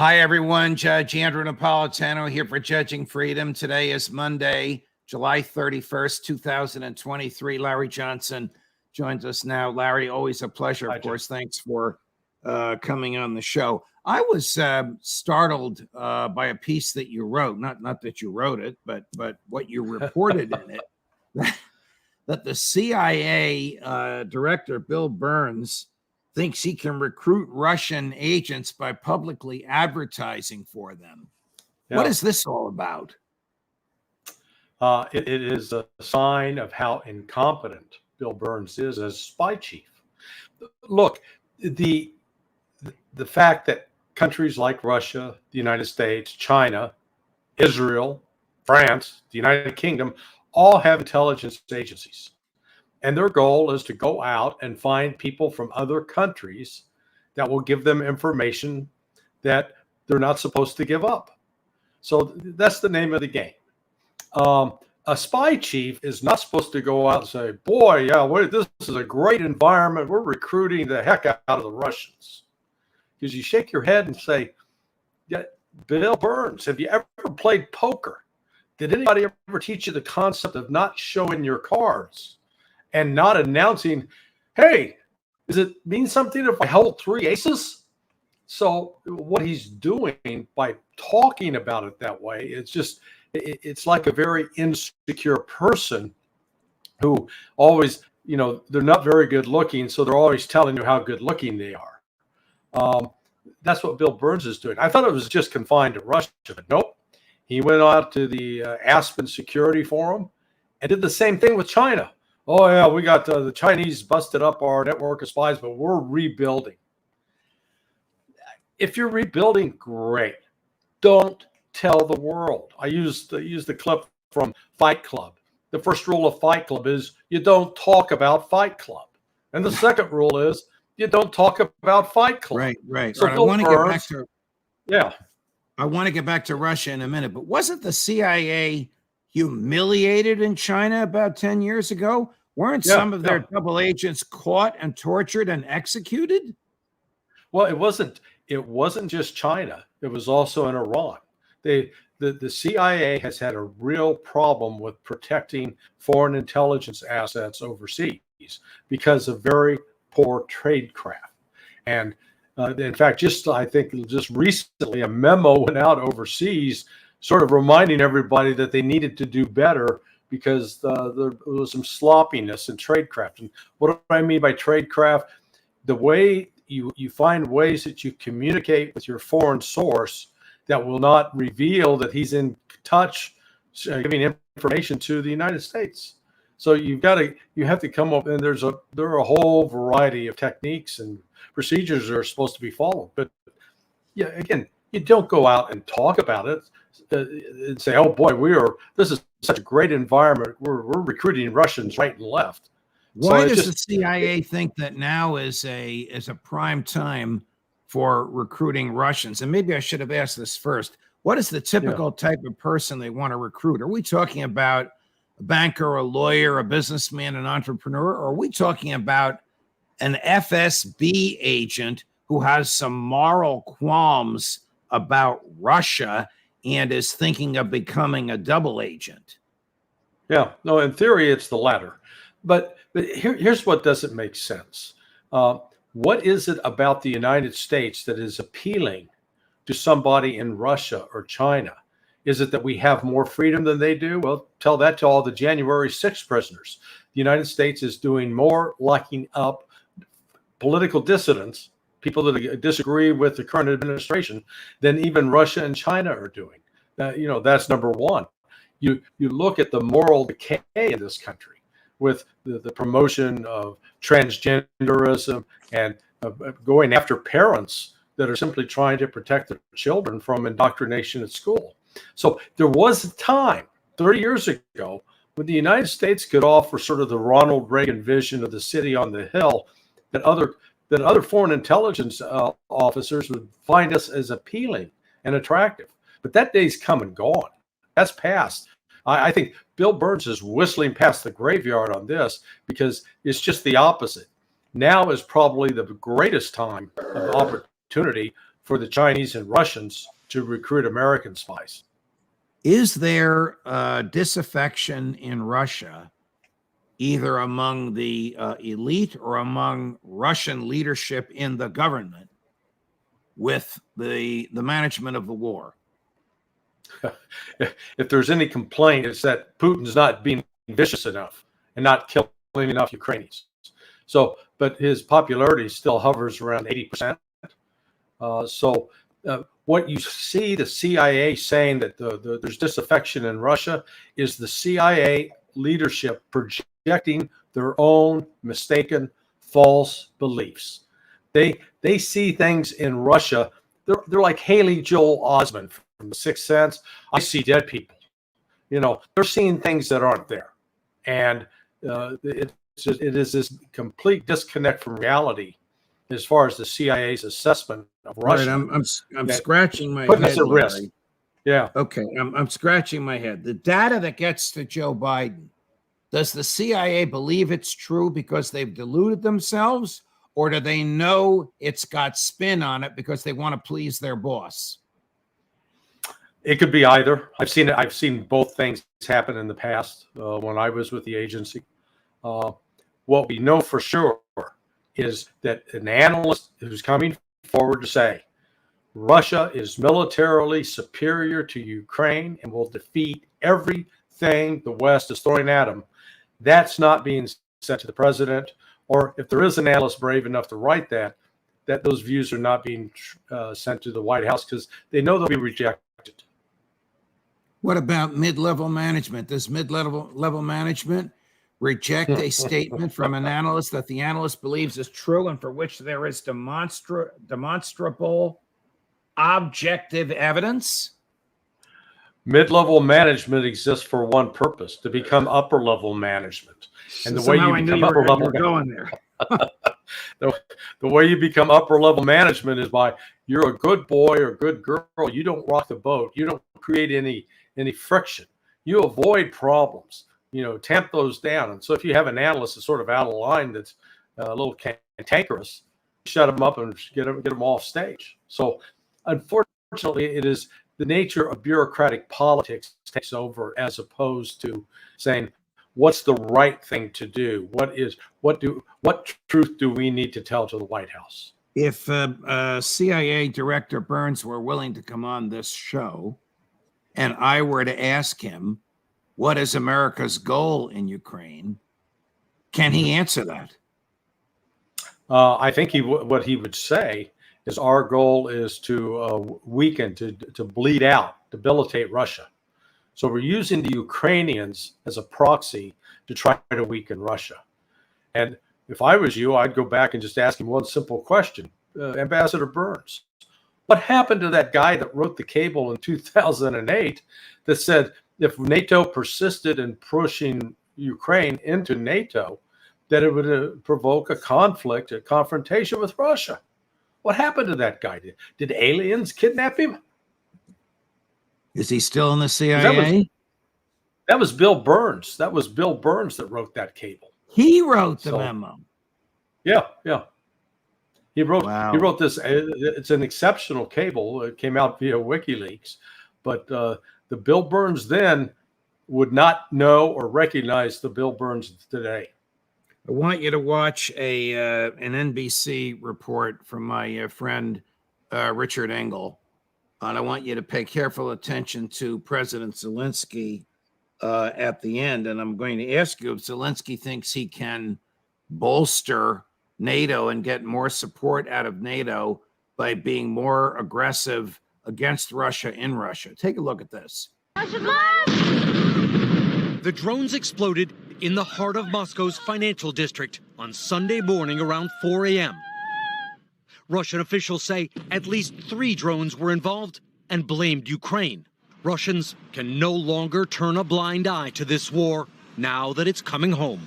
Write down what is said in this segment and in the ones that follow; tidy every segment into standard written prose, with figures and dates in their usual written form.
Hi, everyone. Judge Andrew Napolitano here for Judging Freedom. Today is Monday, July 31st, 2023. Larry Johnson joins us now. Larry, always a pleasure, of course. Thanks for coming on the show. I was startled by a piece that you wrote, not that you wrote it, but what you reported in it, that the CIA director, Bill Burns, thinks he can recruit Russian agents by publicly advertising for them. Yeah. What is this all about? It is a sign of how incompetent Bill Burns is as spy chief. Look, the fact that countries like Russia, the United States, China, Israel, France, the United Kingdom, all have intelligence agencies. And their goal is to go out and find people from other countries that will give them information that they're not supposed to give up. So that's the name of the game. A spy chief is not supposed to go out and say, boy, yeah, this is a great environment. We're recruiting the heck out of the Russians. Because you shake your head and say, yeah, Bill Burns, have you ever played poker? Did anybody ever teach you the concept of not showing your cards? And not announcing, hey, does it mean something if I held three aces? So what he's doing by talking about it that way, it's like a very insecure person who always, they're not very good looking, so they're always telling you how good looking they are. That's what Bill Burns is doing. I thought it was just confined to Russia, but nope. He went out to the Aspen Security Forum and did the same thing with China. Oh, yeah, we got the Chinese busted up our network of spies, but we're rebuilding. If you're rebuilding, great. Don't tell the world. I used the clip from Fight Club. The first rule of Fight Club is you don't talk about Fight Club. And the second rule is you don't talk about Fight Club. Right. So I want to get back to I want to get back to Russia in a minute, but wasn't the CIA humiliated in China about 10 years ago? Weren't some of their double agents caught and tortured and executed? Well, it wasn't just China. It was also in Iran. The CIA has had a real problem with protecting foreign intelligence assets overseas because of very poor tradecraft. And in fact, I think just recently a memo went out overseas sort of reminding everybody that they needed to do better because there was some sloppiness in tradecraft. And what do I mean by tradecraft? The way you find ways that you communicate with your foreign source that will not reveal that he's in touch, giving information to the United States. So you have to come up, and there are a whole variety of techniques and procedures that are supposed to be followed. But yeah, again, you don't go out and talk about it and say, "Oh boy, this is such a great environment. We're recruiting Russians right and left." Why does the CIA think that now is a prime time for recruiting Russians? And maybe I should have asked this first. What is the typical type of person they want to recruit? Are we talking about a banker, a lawyer, a businessman, an entrepreneur, or are we talking about an FSB agent who has some moral qualms about Russia and is thinking of becoming a double agent? Yeah, no, in theory, it's the latter. But here's what doesn't make sense. What is it about the United States that is appealing to somebody in Russia or China? Is it that we have more freedom than they do? Well, tell that to all the January 6th prisoners. The United States is doing more locking up political dissidents, people that disagree with the current administration, than even Russia and China are doing. That's number one. You look at the moral decay in this country with the promotion of transgenderism and going after parents that are simply trying to protect their children from indoctrination at school. So there was a time 30 years ago when the United States could offer sort of the Ronald Reagan vision of the city on the hill that other foreign intelligence officers would find us as appealing and attractive. But that day's come and gone. That's past. I think Bill Burns is whistling past the graveyard on this because it's just the opposite. Now is probably the greatest time of opportunity for the Chinese and Russians to recruit American spies. Is there disaffection in Russia, either among the elite or among Russian leadership in the government, with the management of the war? If there's any complaint, it's that Putin's not being vicious enough and not killing enough Ukrainians. So, but his popularity still hovers around 80%. What you see the CIA saying that there's disaffection in Russia is the CIA leadership projecting their own mistaken, false beliefs. They see things in Russia. They're like Haley Joel Osment from The Sixth Sense. I see dead people. They're seeing things that aren't there, and it is this complete disconnect from reality as far as the CIA's assessment of Russia. Right, I'm scratching my putting head. us at risk. Yeah. Okay, I'm scratching my head. The data that gets to Joe Biden, does the CIA believe it's true because they've deluded themselves, or do they know it's got spin on it because they want to please their boss? It could be either. I've seen both things happen in the past when I was with the agency. What we know for sure is that an analyst who's coming forward to say Russia is militarily superior to Ukraine and will defeat everything the West is throwing at them, that's not being sent to the president. Or if there is an analyst brave enough to write that those views are not being sent to the White House because they know they'll be rejected. What about mid-level management? Does mid-level management reject a statement from an analyst that the analyst believes is true and for which there is demonstrable objective evidence? Mid-level management exists for one purpose: to become upper-level management. And the way you become upper-level going there. The way you become upper-level management is by you're a good boy or good girl. You don't rock the boat. You don't create any friction. You avoid problems. Tamp those down. And so if you have an analyst that's sort of out of line, that's a little cantankerous, shut them up and get them off stage. So unfortunately, it is the nature of bureaucratic politics takes over, as opposed to saying, what's the right thing to do? What truth do we need to tell to the White House? If CIA Director Burns were willing to come on this show, and I were to ask him, what is America's goal in Ukraine? Can he answer that? I think what he would say is our goal is to weaken, to bleed out, debilitate Russia. So we're using the Ukrainians as a proxy to try to weaken Russia. And if I was you, I'd go back and just ask him one simple question. Ambassador Burns, what happened to that guy that wrote the cable in 2008 that said if NATO persisted in pushing Ukraine into NATO, that it would provoke a conflict, a confrontation with Russia? What happened to that guy? Did aliens kidnap him? Is he still in the CIA? That was Bill Burns. That was Bill Burns that wrote that cable. He wrote the memo. Yeah. He wrote. Wow. He wrote this. It's an exceptional cable. It came out via WikiLeaks, but the Bill Burns then would not know or recognize the Bill Burns today. I want you to watch an NBC report from my friend Richard Engel, and I want you to pay careful attention to President Zelensky at the end. And I'm going to ask you if Zelensky thinks he can bolster NATO and get more support out of NATO by being more aggressive against Russia in Russia. Take a look at this. The drones exploded in the heart of Moscow's financial district on Sunday morning around 4 a.m. Russian officials say at least 3 drones were involved and blamed Ukraine. Russians can no longer turn a blind eye to this war now that it's coming home.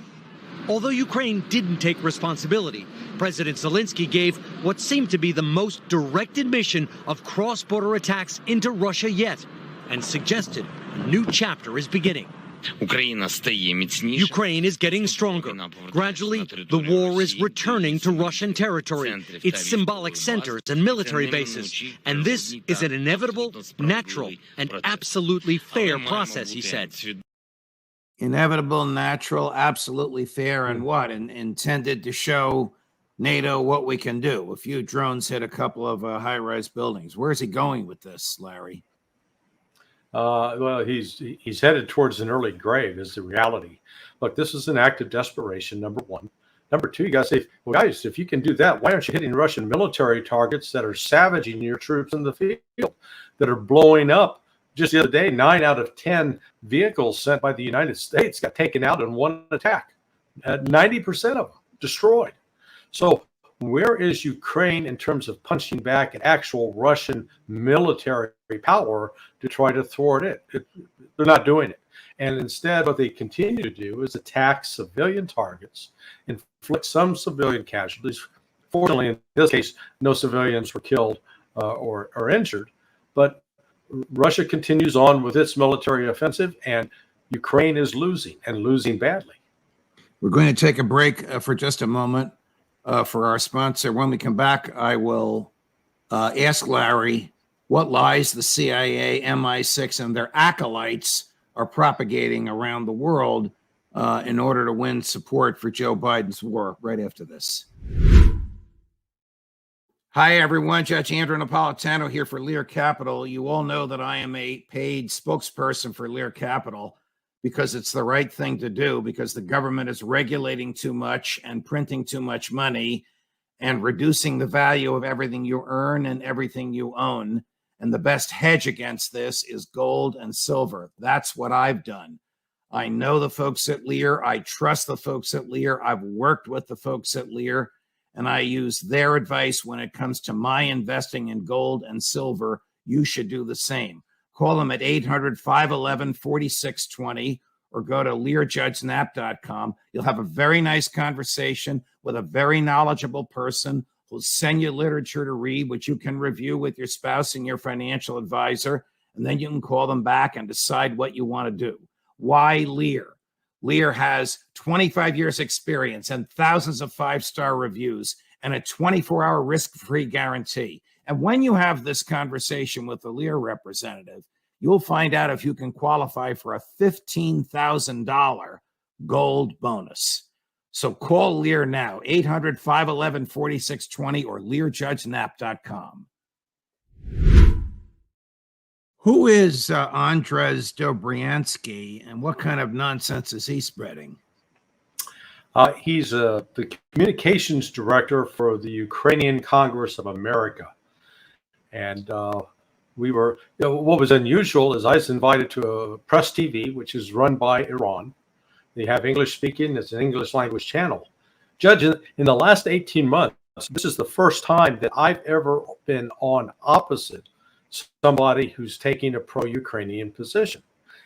Although Ukraine didn't take responsibility, President Zelensky gave what seemed to be the most direct admission of cross-border attacks into Russia yet, and suggested a new chapter is beginning. Ukraine is getting stronger. Gradually, the war is returning to Russian territory, its symbolic centers and military bases. And this is an inevitable, natural, and absolutely fair process, he said. Inevitable, natural, absolutely fair, and what? And intended to show NATO what we can do. A few drones hit a couple of high-rise buildings. Where's he going with this, Larry? Well, he's headed towards an early grave is the reality. Look, this is an act of desperation, number one. Number two, you got to say, well, guys, if you can do that, why aren't you hitting Russian military targets that are savaging your troops in the field, that are blowing up? Just the other day, 9 out of 10 vehicles sent by the United States got taken out in one attack. 90% of them destroyed. So where is Ukraine in terms of punching back at actual Russian military power to try to thwart it? They're not doing it. And instead, what they continue to do is attack civilian targets, inflict some civilian casualties. Fortunately, in this case, no civilians were killed or injured. But Russia continues on with its military offensive, and Ukraine is losing, and losing badly. We're going to take a break for just a moment for our sponsor. When we come back, I will ask Larry what lies the CIA, MI6, and their acolytes are propagating around the world in order to win support for Joe Biden's war right after this. Hi, everyone. Judge Andrew Napolitano here for Lear Capital. You all know that I am a paid spokesperson for Lear Capital because it's the right thing to do, because the government is regulating too much and printing too much money and reducing the value of everything you earn and everything you own. And the best hedge against this is gold and silver. That's what I've done. I know the folks at Lear. I trust the folks at Lear. I've worked with the folks at Lear, and I use their advice when it comes to my investing in gold and silver. You should do the same. Call them at 800-511-4620 or go to learjudgesnap.com. You'll have a very nice conversation with a very knowledgeable person who'll send you literature to read, which you can review with your spouse and your financial advisor, and then you can call them back and decide what you want to do. Why Lear? Lear has 25 years experience and thousands of five-star reviews and a 24-hour risk-free guarantee. And when you have this conversation with the Lear representative, you'll find out if you can qualify for a $15,000 gold bonus. So call Lear now, 800-511-4620 or learjudgenap.com. Who is Andres Dobryansky, and what kind of nonsense is he spreading? He's the communications director for the Ukrainian Congress of America. And we were, what was unusual is I was invited to a press TV, which is run by Iran. They have English speaking, it's an English language channel. Judge, in the last 18 months, this is the first time that I've ever been on opposite somebody who's taking a pro-Ukrainian position.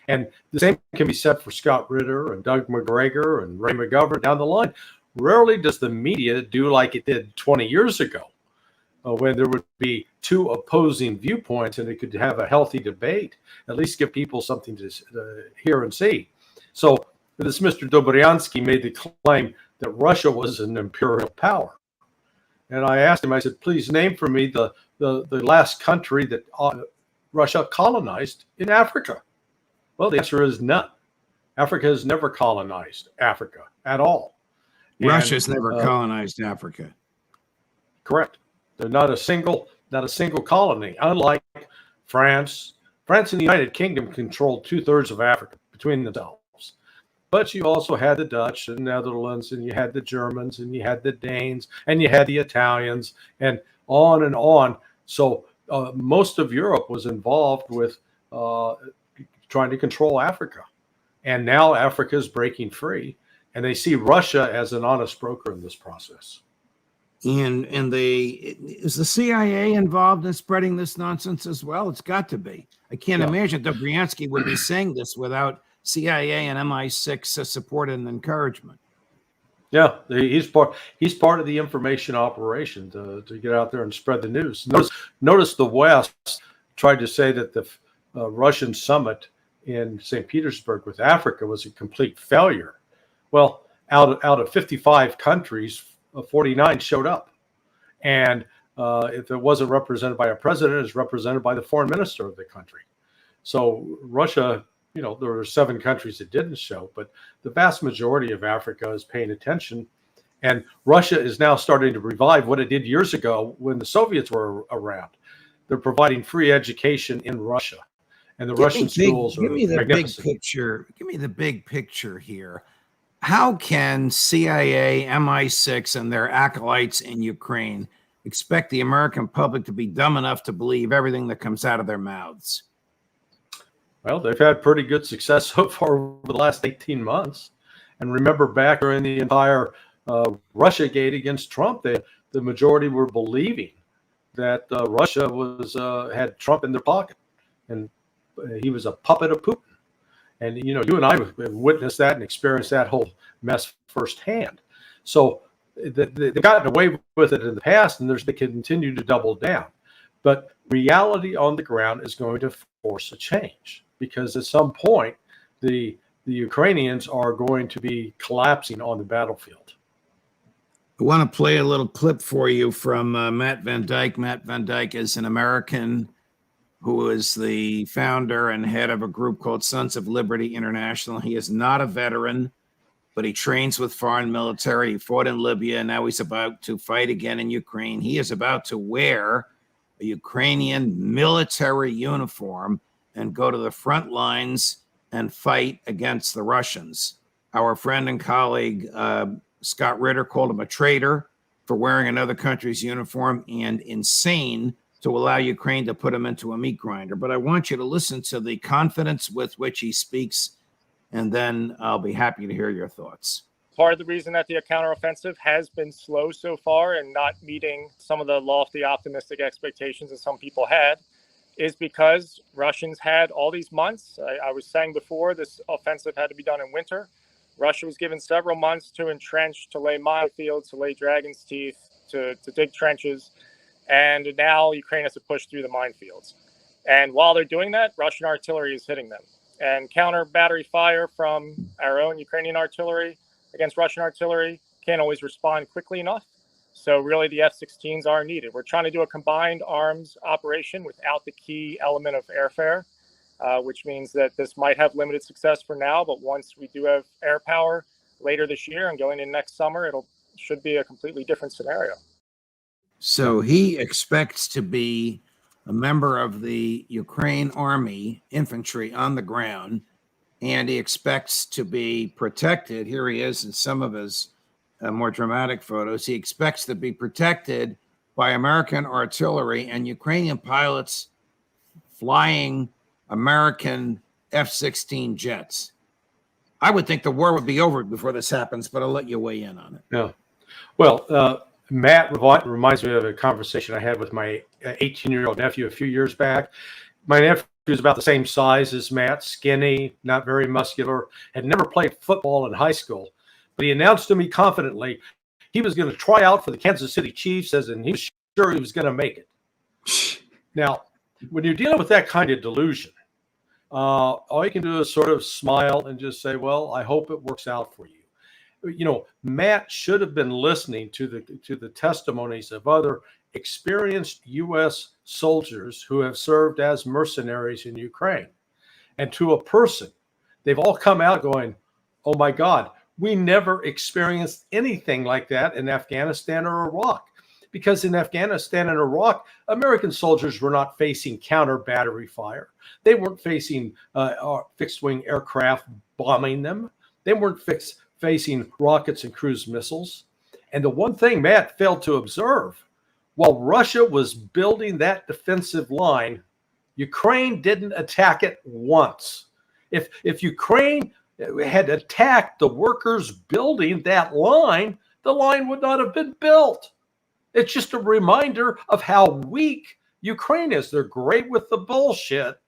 And the same can be said for Scott Ritter and Doug McGregor and Ray McGovern down the line. Rarely does the media do like it did 20 years ago, when there would be two opposing viewpoints and it could have a healthy debate, at least give people something to hear and see. So this Mr. Dobryansky made the claim that Russia was an imperial power. And I asked him, I said, please name for me the last country that Russia colonized in Africa. Well, the answer is none. Africa has never colonized Africa at all. Russia's never colonized Africa. Correct. They're not a single colony. Unlike France, France and the United Kingdom controlled 2/3 of Africa between themselves. But you also had the Dutch and Netherlands, and you had the Germans, and you had the Danes, and you had the Italians, and on and on. So most of Europe was involved with trying to control Africa. And now Africa is breaking free, and they see Russia as an honest broker in this process. And is the CIA involved in spreading this nonsense as well? It's got to be. I can't imagine Dobryansky would be saying this without CIA and MI6 support and encouragement. Yeah, he's part of the information operation to get out there and spread the news. Notice the West tried to say that the Russian summit in St. Petersburg with Africa was a complete failure. Well, out of 55 countries, 49 showed up. And if it wasn't represented by a president, it was represented by the foreign minister of the country. So Russia, you know, there were 7 countries that didn't show, but the vast majority of Africa is paying attention. And Russia is now starting to revive what it did years ago when the Soviets were around. They're providing free education in Russia. And the Russian schools are magnificent. Give me the big picture here. How can CIA, MI6, and their acolytes in Ukraine expect the American public to be dumb enough to believe everything that comes out of their mouths? Well, they've had pretty good success so far over the last 18 months. And remember back during the entire Russiagate against Trump, the majority were believing that Russia had Trump in their pocket, and he was a puppet of Putin. And, you know, you and I have witnessed that and experienced that whole mess firsthand. So they've gotten away with it in the past, and they continue to double down. But reality on the ground is going to force a change, because at some point, the Ukrainians are going to be collapsing on the battlefield. I want to play a little clip for you from Matt Van Dyke. Matt Van Dyke is an American who is the founder and head of a group called Sons of Liberty International. He is not a veteran, but he trains with foreign military. He fought in Libya, and now he's about to fight again in Ukraine. He is about to wear a Ukrainian military uniform and go to the front lines and fight against the Russians. Our friend and colleague, Scott Ritter, called him a traitor for wearing another country's uniform and insane to allow Ukraine to put him into a meat grinder. But I want you to listen to the confidence with which he speaks, and then I'll be happy to hear your thoughts. Part of the reason that the counteroffensive has been slow so far and not meeting some of the lofty, optimistic expectations that some people had is because Russians had all these months. I was saying before, this offensive had to be done in winter. Russia was given several months to entrench, to lay minefields, to lay dragon's teeth, to dig trenches. And now Ukraine has to push through the minefields. And while they're doing that, Russian artillery is hitting them. And counter battery fire from our own Ukrainian artillery against Russian artillery can't always respond quickly enough. So really the F-16s are needed. We're trying to do a combined arms operation without the key element of airfare, which means that this might have limited success for now. But once we do have air power later this year and going in next summer, it should be a completely different scenario. So he expects to be a member of the Ukraine Army infantry on the ground, and he expects to be protected. Here he is in some of his more dramatic photos. He expects to be protected by American artillery and Ukrainian pilots flying American F-16 jets. I would think the war would be over before this happens, but I'll let you weigh in on it. Yeah. Well, Matt reminds me of a conversation I had with my 18-year-old nephew a few years back. My nephew was about the same size as Matt, skinny, not very muscular, had never played football in high school. But he announced to me confidently he was going to try out for the Kansas City Chiefs, and he was sure he was going to make it. Now, when you're dealing with that kind of delusion, all you can do is sort of smile and just say, well, I hope it works out for you. You know, Matt should have been listening to the testimonies of other experienced U.S. soldiers who have served as mercenaries in Ukraine. And to a person, they've all come out going, oh my God, we never experienced anything like that in Afghanistan or Iraq. Because in Afghanistan and Iraq, American soldiers were not facing counter battery fire. They weren't facing fixed-wing aircraft bombing them. They weren't facing rockets and cruise missiles. And the one thing Matt failed to observe, while Russia was building that defensive line, Ukraine didn't attack it once. If Ukraine had attacked the workers building that line, the line would not have been built. It's just a reminder of how weak Ukraine is. They're great with the bullshit,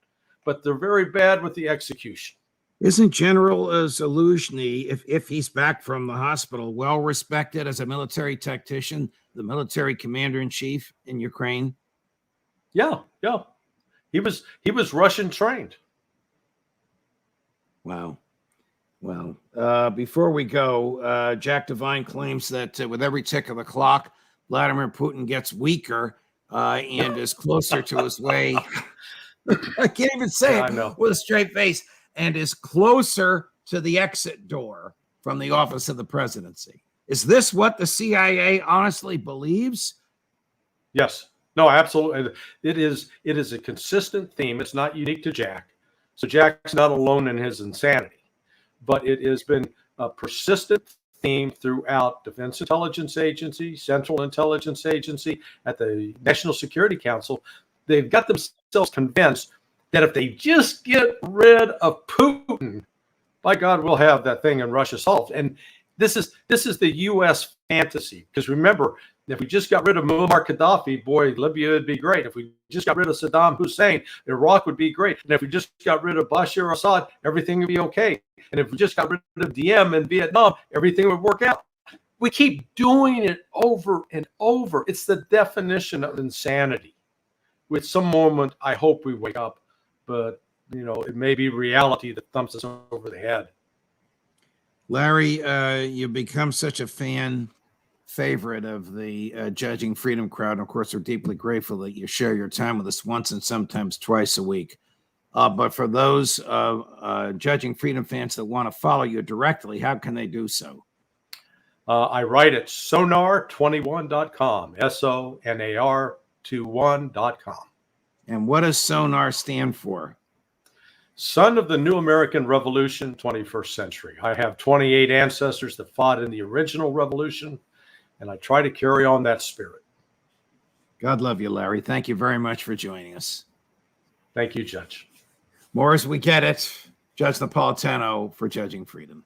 but they're very bad with the execution. Isn't General Zelensky, if he's back from the hospital, well respected as a military tactician, the military commander-in-chief in Ukraine? Yeah. He was Russian trained. Wow. Well, before we go, Jack Devine claims that with every tick of the clock, Vladimir Putin gets weaker and is closer to his way. I can't even say Yeah, I it know. with a straight face, and is closer to the exit door from the office of the presidency. Is this what the CIA honestly believes? Yes. No, absolutely. It is a consistent theme. It's not unique to Jack. So Jack's not alone in his insanity, but it has been a persistent theme throughout Defense Intelligence Agency, Central Intelligence Agency, at the National Security Council. They've got themselves convinced that if they just get rid of Putin, by God, we'll have that thing in Russia solved. And this is the U.S. fantasy. Because remember, if we just got rid of Muammar Gaddafi, boy, Libya would be great. If we just got rid of Saddam Hussein, Iraq would be great. And if we just got rid of Bashar Assad, everything would be okay. And if we just got rid of Diem in Vietnam, everything would work out. We keep doing it over and over. It's the definition of insanity. With some moment, I hope we wake up, but it may be reality that thumps us over the head. Larry, you become such a fan favorite of the Judging Freedom crowd. And of course, we're deeply grateful that you share your time with us once and sometimes twice a week. But for those Judging Freedom fans that want to follow you directly, how can they do so? I write at sonar21.com, SONAR21.com. And what does SONAR stand for? Son of the New American Revolution, 21st Century. I have 28 ancestors that fought in the original revolution, and I try to carry on that spirit. God love you, Larry. Thank you very much for joining us. Thank you, Judge. More as we get it. Judge Napolitano for Judging Freedom.